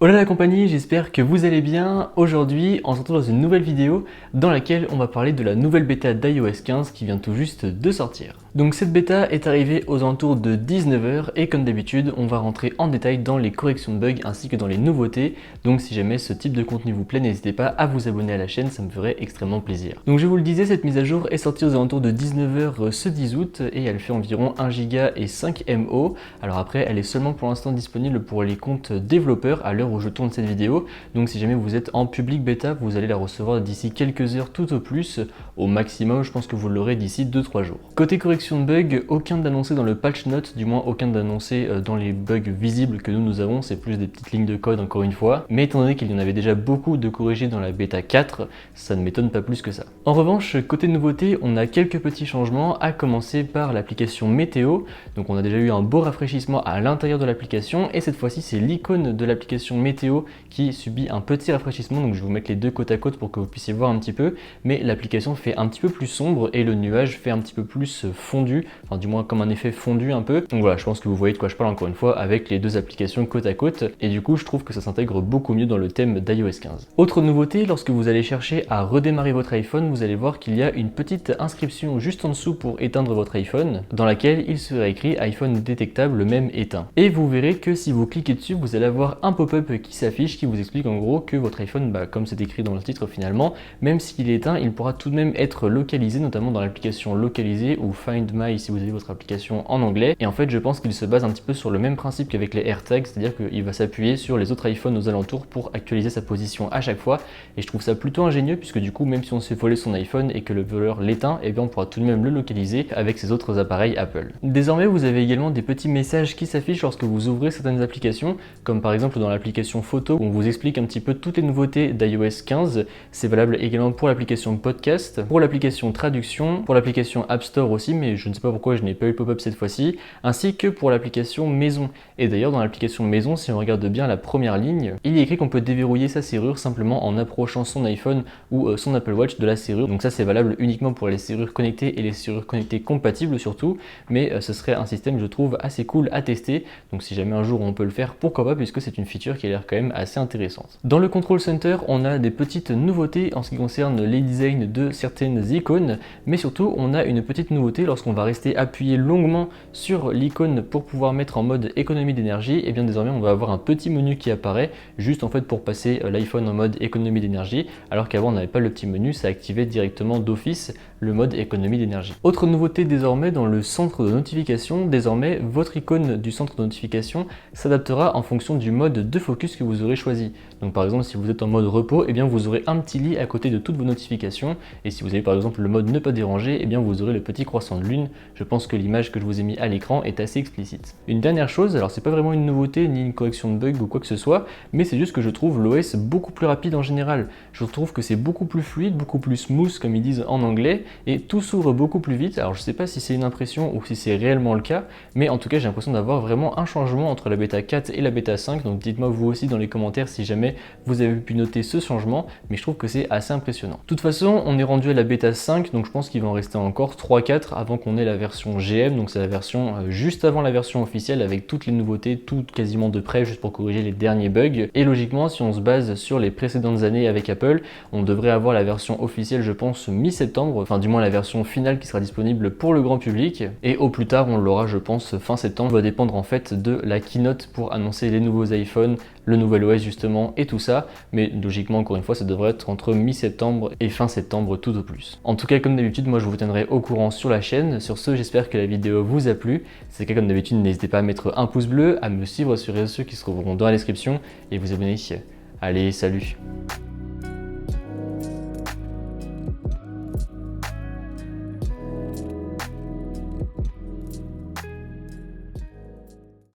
Hola la compagnie, j'espère que vous allez bien. Aujourd'hui, on se retrouve dans une nouvelle vidéo dans laquelle on va parler de la nouvelle bêta d'iOS 15 qui vient tout juste de sortir. Donc cette bêta est arrivée aux alentours de 19 h et comme d'habitude, on va rentrer en détail dans les corrections de bugs ainsi que dans les nouveautés. Donc si jamais ce type de contenu vous plaît, n'hésitez pas à vous abonner à la chaîne, ça me ferait extrêmement plaisir. Donc je vous le disais, cette mise à jour est sortie aux alentours de 19 h ce 10 août et elle fait environ 1 Go et 5 MO. Alors après, elle est seulement pour l'instant disponible pour les comptes développeurs à l'heure où je tourne cette vidéo. Donc si jamais vous êtes en public bêta, vous allez la recevoir d'ici quelques heures tout au plus. Au maximum, je pense que vous l'aurez d'ici 2-3 jours. Côté correction de bugs, aucun d'annoncé dans le patch note, du moins aucun d'annoncé dans les bugs visibles que nous avons, c'est plus des petites lignes de code encore une fois. Mais étant donné qu'il y en avait déjà beaucoup de corrigés dans la bêta 4, ça ne m'étonne pas plus que ça. En revanche, côté nouveauté, on a quelques petits changements, à commencer par l'application météo. Donc on a déjà eu un beau rafraîchissement à l'intérieur de l'application et cette fois-ci c'est l'icône de l'application météo qui subit un petit rafraîchissement. Donc je vais vous mettre les deux côte à côte pour que vous puissiez voir un petit peu, mais l'application fait un petit peu plus sombre et le nuage fait un petit peu plus fondu, enfin du moins comme un effet fondu un peu. Donc voilà, je pense que vous voyez de quoi je parle encore une fois avec les deux applications côte à côte et du coup je trouve que ça s'intègre beaucoup mieux dans le thème d'iOS 15. Autre nouveauté, lorsque vous allez chercher à redémarrer votre iPhone, vous allez voir qu'il y a une petite inscription juste en dessous pour éteindre votre iPhone, dans laquelle il sera écrit iPhone détectable même éteint. Et vous verrez que si vous cliquez dessus, vous allez avoir un pop-up qui s'affiche qui vous explique en gros que votre iPhone, comme c'est écrit dans le titre finalement, même s'il est éteint, il pourra tout de même être localisé, notamment dans l'application localisée ou Find My si vous avez votre application en anglais. Et en fait, je pense qu'il se base un petit peu sur le même principe qu'avec les AirTags, c'est-à-dire qu'il va s'appuyer sur les autres iPhones aux alentours pour actualiser sa position à chaque fois. Et je trouve ça plutôt ingénieux puisque du coup, même si on se fait voler son iPhone et que le voleur l'éteint, eh bien on pourra tout de même le localiser avec ses autres appareils Apple. Désormais, vous avez également des petits messages qui s'affichent lorsque vous ouvrez certaines applications, comme par exemple dans l'application photo où on vous explique un petit peu toutes les nouveautés d'iOS 15. C'est valable également pour l'application podcast, pour l'application traduction, pour l'application App Store aussi, mais je ne sais pas pourquoi je n'ai pas eu le pop-up cette fois-ci, ainsi que pour l'application maison. Et d'ailleurs dans l'application maison, si on regarde bien la première ligne, il y a écrit qu'on peut déverrouiller sa serrure simplement en approchant son iPhone ou son Apple Watch de la serrure. Donc ça c'est valable uniquement pour les serrures connectées et les serrures connectées compatibles surtout, mais ce serait un système je trouve assez cool à tester. Donc si jamais un jour on peut le faire, pourquoi pas, puisque c'est une feature qui a l'air quand même assez intéressante. Dans le Control Center, on a des petites nouveautés en ce qui concerne les designs de certaines icônes, mais surtout on a une petite nouveauté lorsqu'on va rester appuyé longuement sur l'icône pour pouvoir mettre en mode économie d'énergie. Et bien désormais on va avoir un petit menu qui apparaît juste en fait pour passer l'iPhone en mode économie d'énergie, alors qu'avant on n'avait pas le petit menu, ça activait directement d'office le mode économie d'énergie. Autre nouveauté désormais dans le centre de notification, désormais votre icône du centre de notification s'adaptera en fonction du mode de focus que vous aurez choisi. Donc par exemple si vous êtes en mode repos, eh bien vous aurez un petit lit à côté de toutes vos notifications, et si vous avez par exemple le mode ne pas déranger, eh bien vous aurez le petit croissant de lune. Je pense que l'image que je vous ai mis à l'écran est assez explicite. Une dernière chose, alors c'est pas vraiment une nouveauté ni une correction de bug ou quoi que ce soit, mais c'est juste que je trouve l'OS beaucoup plus rapide en général. Je trouve que c'est beaucoup plus fluide, beaucoup plus smooth comme ils disent en anglais, et tout s'ouvre beaucoup plus vite. Alors je sais pas si c'est une impression ou si c'est réellement le cas, mais en tout cas j'ai l'impression d'avoir vraiment un changement entre la bêta 4 et la bêta 5, donc dites-moi vous aussi dans les commentaires si jamais vous avez pu noter ce changement, mais je trouve que c'est assez impressionnant. De toute façon, on est rendu à la bêta 5, donc je pense qu'il va en rester encore 3-4 avant qu'on ait la version GM, donc c'est la version juste avant la version officielle avec toutes les nouveautés, toutes quasiment de près, juste pour corriger les derniers bugs. Et logiquement, si on se base sur les précédentes années avec Apple, on devrait avoir la version officielle, je pense, mi-septembre, enfin du moins la version finale qui sera disponible pour le grand public, et au plus tard, on l'aura, je pense, fin septembre. Ça va dépendre en fait de la keynote pour annoncer les nouveaux iPhones, le nouvel OS justement et tout ça, mais logiquement encore une fois ça devrait être entre mi-septembre et fin septembre tout au plus. En tout cas comme d'habitude moi je vous tiendrai au courant sur la chaîne. Sur ce, j'espère que la vidéo vous a plu. Si c'est le cas comme d'habitude, n'hésitez pas à mettre un pouce bleu, à me suivre sur les réseaux sociaux qui se trouveront dans la description et vous abonner. Allez, salut!